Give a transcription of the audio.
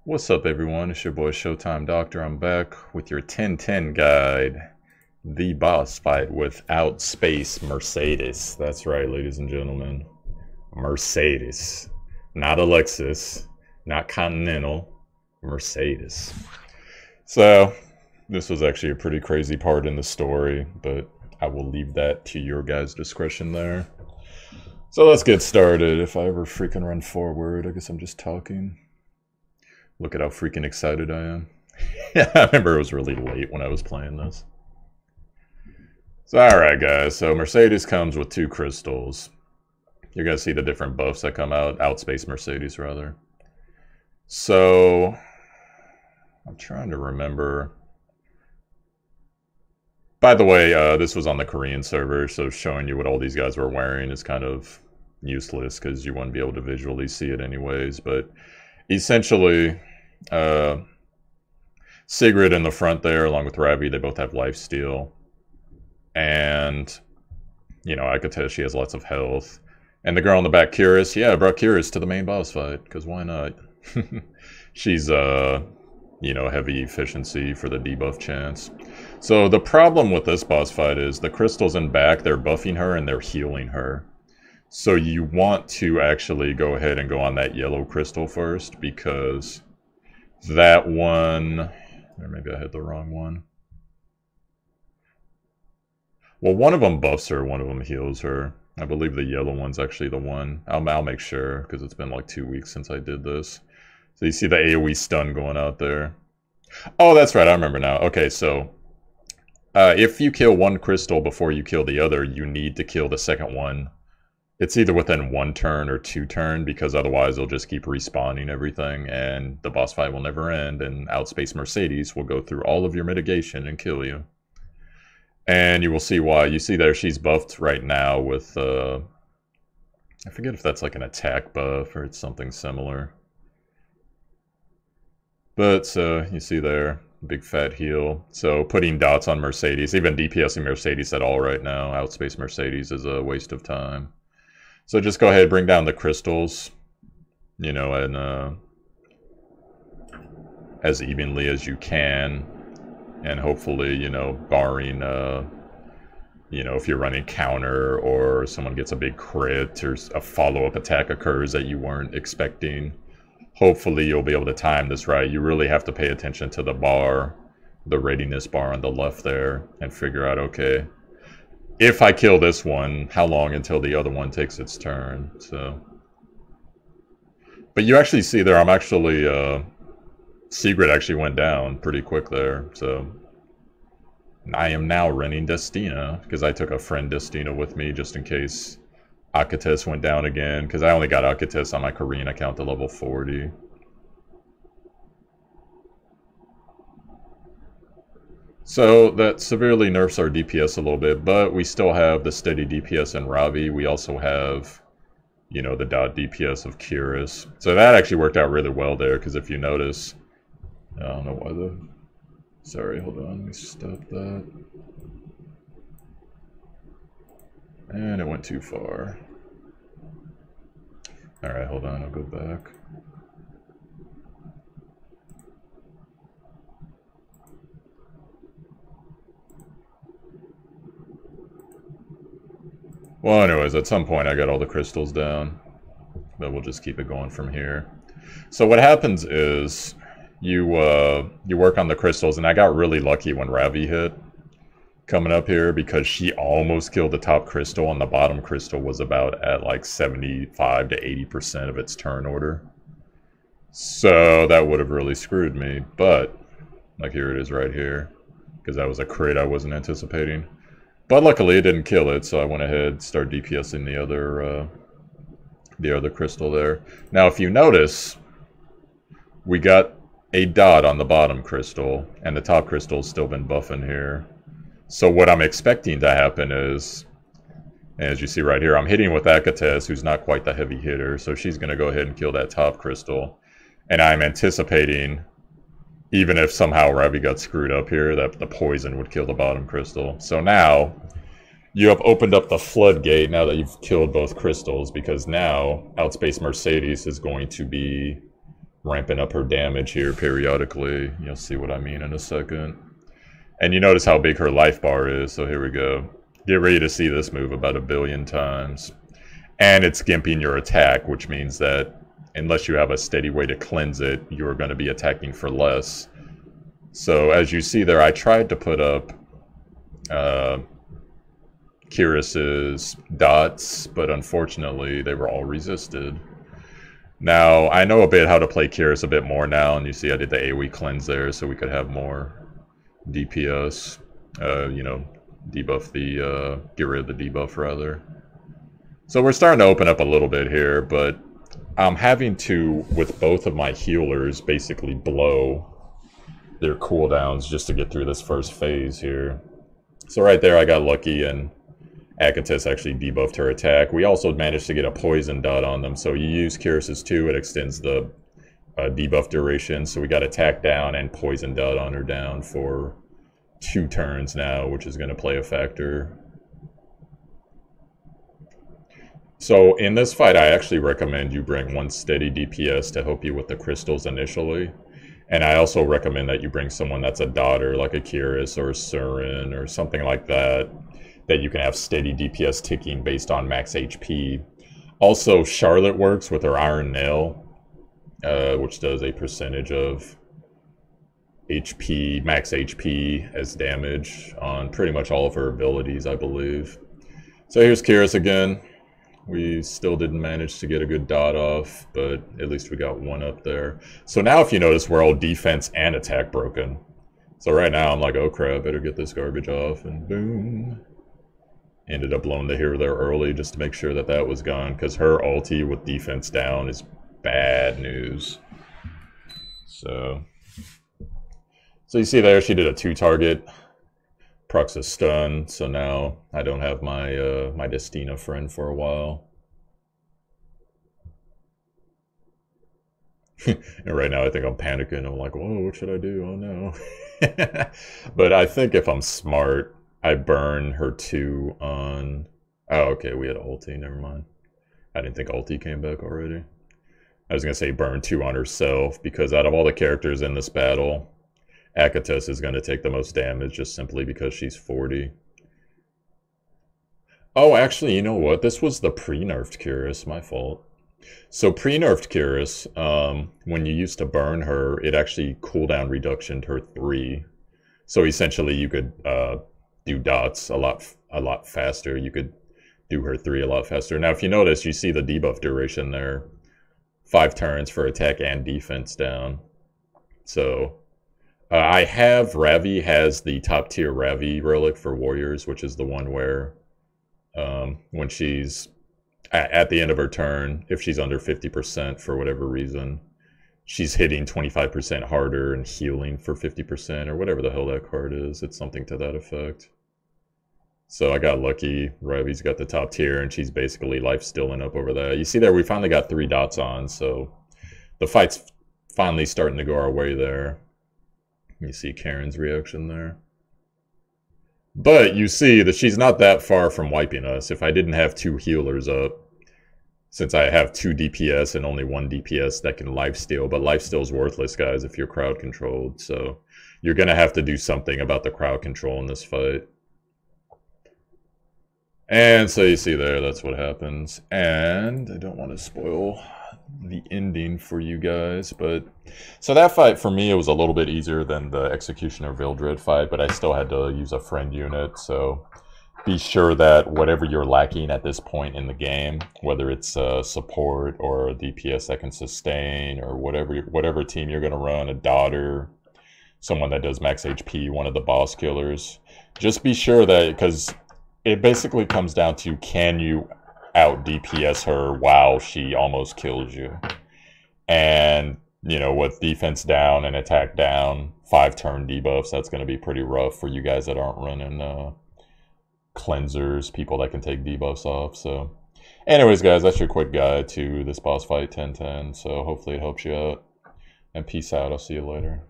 What's up, everyone? It's your boy ShowtimeDr. I'm back with your 10-10 guide. The boss fight with Outspace Mercedes. That's right, ladies and gentlemen. Mercedes. Not a Lexus. Not Continental. Mercedes. So, this was actually a pretty crazy part in the story, but I will leave that to your guys' discretion there. So let's get started. If I ever freaking run forward, I guess I'm just talking. Look at how freaking excited I am. Yeah, I remember it was really late when I was playing this. So, alright guys, so Mercedes comes with 2 crystals. You're going to see the different buffs that come out. Outspace Mercedes, rather. So, I'm trying to remember. By the way, this was on the Korean server, so showing you what all these guys were wearing is kind of useless because you wouldn't be able to visually see it anyways. But essentially, Sigrid in the front there, along with Ravi, they both have lifesteal. And, you know, I could tell she has lots of health. And the girl in the back, Curious, yeah, I brought Curious to the main boss fight, because why not? She's, you know, heavy efficiency for the debuff chance. So the problem with this boss fight is the crystals in back, they're buffing her and they're healing her. So you want to actually go ahead and go on that yellow crystal first, because that one, or maybe I had the wrong one. Well, one of them buffs her, one of them heals her. I believe the yellow one's actually the one. I'll make sure, because it's been like 2 weeks since I did this. So you see the AoE stun going out there. Oh, that's right, I remember now. Okay, so if you kill one crystal before you kill the other, you need to kill the second one. It's either within 1 turn or 2 turn, because otherwise they'll just keep respawning everything and the boss fight will never end, and Outspace Mercedes will go through all of your mitigation and kill you. And you will see why. You see there she's buffed right now with, I forget if that's like an attack buff or it's something similar. But you see there, big fat heal. So putting dots on Mercedes, even DPSing Mercedes at all right now, Outspace Mercedes is a waste of time. So just go ahead, bring down the crystals, you know, and as evenly as you can. And hopefully, you know, barring, you know, if you're running counter or someone gets a big crit or a follow-up attack occurs that you weren't expecting, hopefully you'll be able to time this right. You really have to pay attention to the bar, the readiness bar on the left there, and figure out, okay, if I kill this one, how long until the other one takes its turn? So, but you actually see there, I'm actually, Sigrid actually went down pretty quick there, so I am now running Destina, because I took a friend Destina with me just in case Akatis went down again, because I only got Akatis on my Korean account to level 40. So that severely nerfs our DPS a little bit, but we still have the steady DPS in Ravi. We also have, you know, the dot DPS of Curious. So that actually worked out really well there, because if you notice, I don't know why the... Sorry, hold on, let me stop that. And it went too far. Alright, hold on, I'll go back. Well, anyways, at some point I got all the crystals down. But we'll just keep it going from here. So what happens is... You work on the crystals, and I got really lucky when Ravi hit coming up here, because she almost killed the top crystal, and the bottom crystal was about at like 75 to 80% of its turn order. So that would have really screwed me, but like here it is right here, because that was a crit I wasn't anticipating. But luckily it didn't kill it, so I went ahead and started DPSing the other crystal there. Now if you notice, we got a dot on the bottom crystal, and the top crystal's still been buffing here. So what I'm expecting to happen is, as you see right here, I'm hitting with Akatis, who's not quite the heavy hitter, so she's going to go ahead and kill that top crystal. And I'm anticipating, even if somehow Ravi got screwed up here, that the poison would kill the bottom crystal. So now, you have opened up the floodgate now that you've killed both crystals, because now Outspace Mercedes is going to be ramping up her damage here periodically. You'll see what I mean in a second. And you notice how big her life bar is, so here we go. Get ready to see this move about 1 billion times. And it's gimping your attack, which means that unless you have a steady way to cleanse it, you're going to be attacking for less. So as you see there, I tried to put up Kyrus's dots, but unfortunately they were all resisted. Now, I know a bit how to play Kyrus a bit more now, and you see I did the AoE cleanse there so we could have more DPS, you know, debuff the, get rid of the debuff rather. So we're starting to open up a little bit here, but I'm having to, with both of my healers, basically blow their cooldowns just to get through this first phase here. So right there I got lucky and Akatis actually debuffed her attack. We also managed to get a poison dot on them, so you use Kyrus's 2, it extends the debuff duration, so we got attack down and poison dot on her down for 2 turns now, which is going to play a factor. So in this fight, I actually recommend you bring 1 steady DPS to help you with the crystals initially. And I also recommend that you bring someone that's a daughter, like a Kyrus or a Surin or something like that, that you can have steady DPS ticking based on max HP. Also, Charlotte works with her Iron Nail, which does a percentage of HP, max HP as damage on pretty much all of her abilities, I believe. So here's Kyrus again. We still didn't manage to get a good dot off, but at least we got 1 up there. So now if you notice, we're all defense and attack broken. So right now I'm like, oh crap, better get this garbage off, and boom. Ended up blowing the hero there early just to make sure that that was gone, because her ulti with defense down is bad news. So you see there, she did a 2-target. Procs a stun, so now I don't have my my Destina friend for a while. And right now I think I'm panicking. I'm like, whoa, what should I do? Oh no. But I think if I'm smart, I burn her 2 on... Oh, okay, we had ulti, never mind. I didn't think ulti came back already. I was going to say burn 2 on herself, because out of all the characters in this battle, Akatis is going to take the most damage just simply because she's 40. Oh, actually, you know what? This was the pre-nerfed Kyrus, my fault. So pre-nerfed Kyrus, when you used to burn her, it actually cooldown reductioned her 3. So essentially you could do dots a lot faster. You could do her 3 a lot faster. Now if you notice, you see the debuff duration there. 5 turns for attack and defense down. So I have Ravi has the top tier Ravi relic for warriors, which is the one where when she's at the end of her turn, if she's under 50% for whatever reason, she's hitting 25% harder and healing for 50% or whatever the hell that card is. It's something to that effect. So I got lucky. Ravi's got the top tier and she's basically life stealing up over there. You see there, we finally got 3 dots on, so the fight's finally starting to go our way there. You see Karen's reaction there. But you see that she's not that far from wiping us. If I didn't have 2 healers up, since I have 2 DPS and only 1 DPS that can lifesteal, but lifesteal's worthless, guys, if you're crowd controlled. So you're going to have to do something about the crowd control in this fight. And so you see there, that's what happens. And I don't want to spoil the ending for you guys, but so that fight for me, it was a little bit easier than the Executioner Vildred fight, but I still had to use a friend unit. So be sure that whatever you're lacking at this point in the game, whether it's support or a DPS that can sustain or whatever team you're going to run, a daughter, someone that does max HP, one of the boss killers, just be sure that, because it basically comes down to, can you out DPS her while she almost kills you? And, you know, with defense down and attack down, 5 turn debuffs, that's going to be pretty rough for you guys that aren't running cleansers, people that can take debuffs off. So anyways, guys, that's your quick guide to this boss fight 10-10. So hopefully it helps you out. And peace out. I'll see you later.